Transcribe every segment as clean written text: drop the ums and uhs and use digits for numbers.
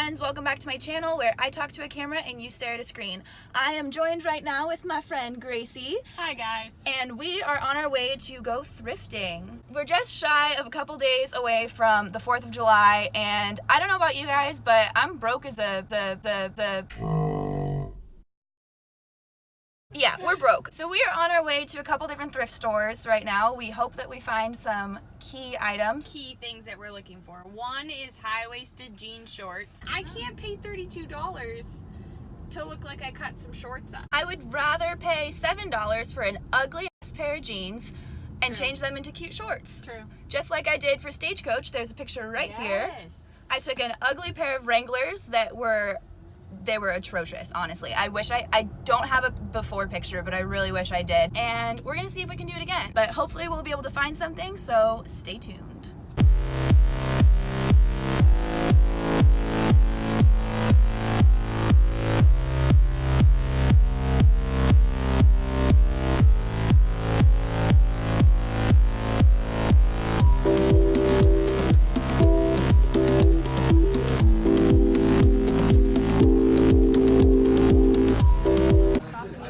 friends, welcome back to my channel where I talk to a camera and you stare at a screen. I am joined right now with my friend Gracie. Hi guys. And we are on our way to go thrifting. We're just shy of a couple days away from the 4th of July, and I don't know about you guys, but I'm broke as Yeah, we're broke. So we are on our way to a couple different thrift stores right now. We hope that we find some key items. Key things that we're looking for. One is high-waisted jean shorts. I can't pay $32 to look like I cut some shorts up. I would rather pay $7 for an ugly ass pair of jeans and True. change them into cute shorts. True. Just like I did for Stagecoach. There's a picture right here. I took an ugly pair of Wranglers that were atrocious, honestly. I wish I don't have a before picture, but I really wish I did. And we're gonna see if we can do it again. But hopefully we'll be able to find something, so stay tuned.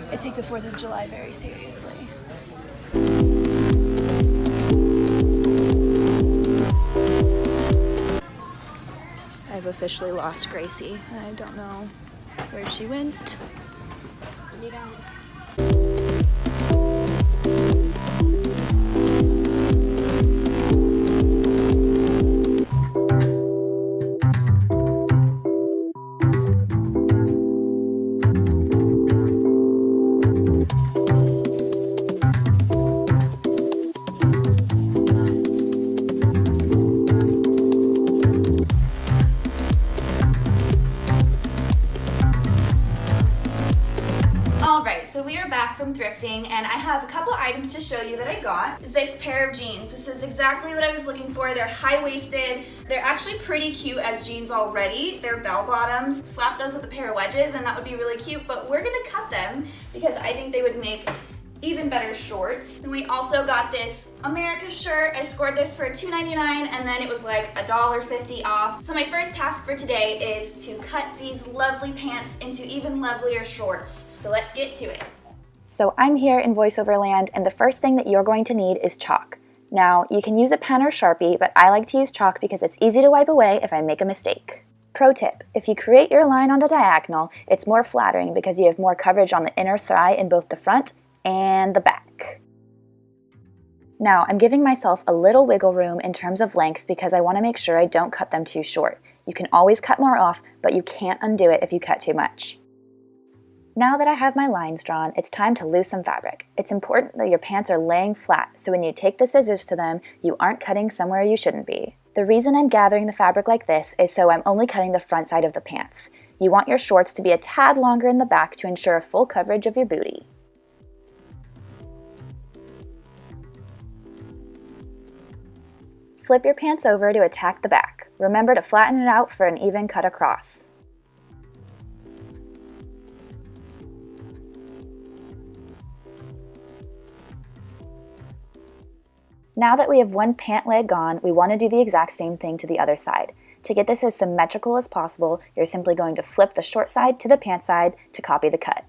I take the 4th of July very seriously. I've officially lost Gracie, and I don't know where she went. So we are back from thrifting, and I have a couple items to show you that I got. This pair of jeans. This is exactly what I was looking for. They're high-waisted. They're actually pretty cute as jeans already. They're bell bottoms. Slap those with a pair of wedges and that would be really cute, but we're gonna cut them because I think they would make even better shorts. Then we also got this America shirt. I scored this for $2.99 and then it was like $1.50 off. So my first task for today is to cut these lovely pants into even lovelier shorts. So let's get to it. So I'm here in voiceover land, and the first thing that you're going to need is chalk. Now, you can use a pen or Sharpie, but I like to use chalk because it's easy to wipe away if I make a mistake. Pro tip, if you create your line on a diagonal, it's more flattering because you have more coverage on the inner thigh in both the front and the back. Now, I'm giving myself a little wiggle room in terms of length because I want to make sure I don't cut them too short. You can always cut more off, but you can't undo it if you cut too much. Now that I have my lines drawn, it's time to lose some fabric. It's important that your pants are laying flat, so when you take the scissors to them, you aren't cutting somewhere you shouldn't be. The reason I'm gathering the fabric like this is so I'm only cutting the front side of the pants. You want your shorts to be a tad longer in the back to ensure full coverage of your booty. Flip your pants over to attack the back. Remember to flatten it out for an even cut across. Now that we have one pant leg on, we want to do the exact same thing to the other side. To get this as symmetrical as possible, you're simply going to flip the short side to the pant side to copy the cut.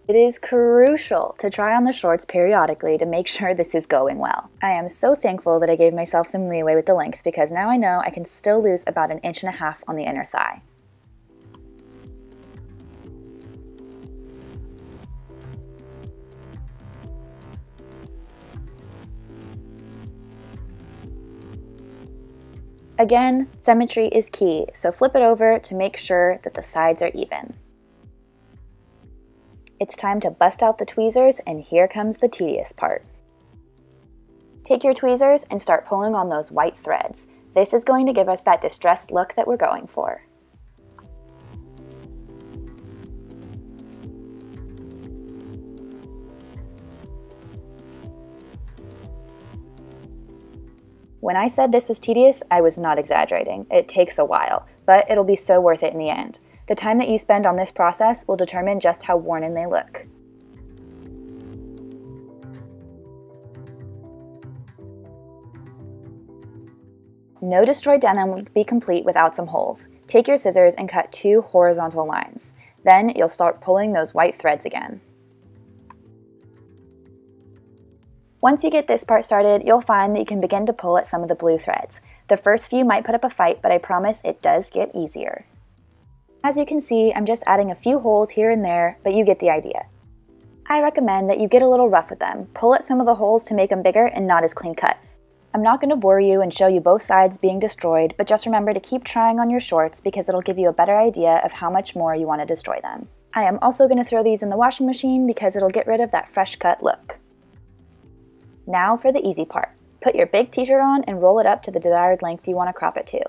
It is crucial to try on the shorts periodically to make sure this is going well. I am so thankful that I gave myself some leeway with the length because now I know I can still lose about 1.5 inches on the inner thigh. Again, symmetry is key, so flip it over to make sure that the sides are even. It's time to bust out the tweezers, and here comes the tedious part. Take your tweezers and start pulling on those white threads. This is going to give us that distressed look that we're going for. When I said this was tedious, I was not exaggerating. It takes a while, but it'll be so worth it in the end. The time that you spend on this process will determine just how worn in they look. No destroyed denim would be complete without some holes. Take your scissors and cut 2 horizontal lines. Then you'll start pulling those white threads again. Once you get this part started, you'll find that you can begin to pull at some of the blue threads. The first few might put up a fight, but I promise it does get easier. As you can see, I'm just adding a few holes here and there, but you get the idea. I recommend that you get a little rough with them. Pull at some of the holes to make them bigger and not as clean cut. I'm not going to bore you and show you both sides being destroyed, but just remember to keep trying on your shorts because it'll give you a better idea of how much more you want to destroy them. I am also going to throw these in the washing machine because it'll get rid of that fresh cut look. Now for the easy part. Put your big t-shirt on and roll it up to the desired length you want to crop it to.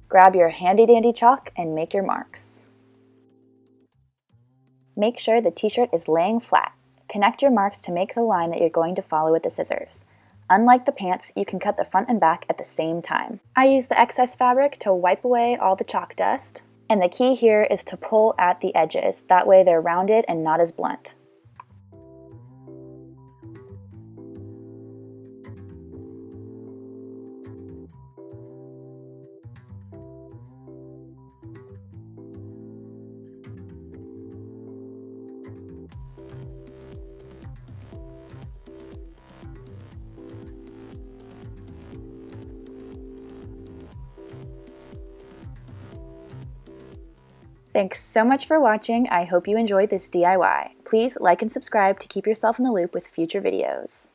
Grab your handy dandy chalk and make your marks. Make sure the t-shirt is laying flat. Connect your marks to make the line that you're going to follow with the scissors. Unlike the pants, you can cut the front and back at the same time. I use the excess fabric to wipe away all the chalk dust, and the key here is to pull at the edges. That way they're rounded and not as blunt. Thanks so much for watching. I hope you enjoyed this DIY. Please like and subscribe to keep yourself in the loop with future videos.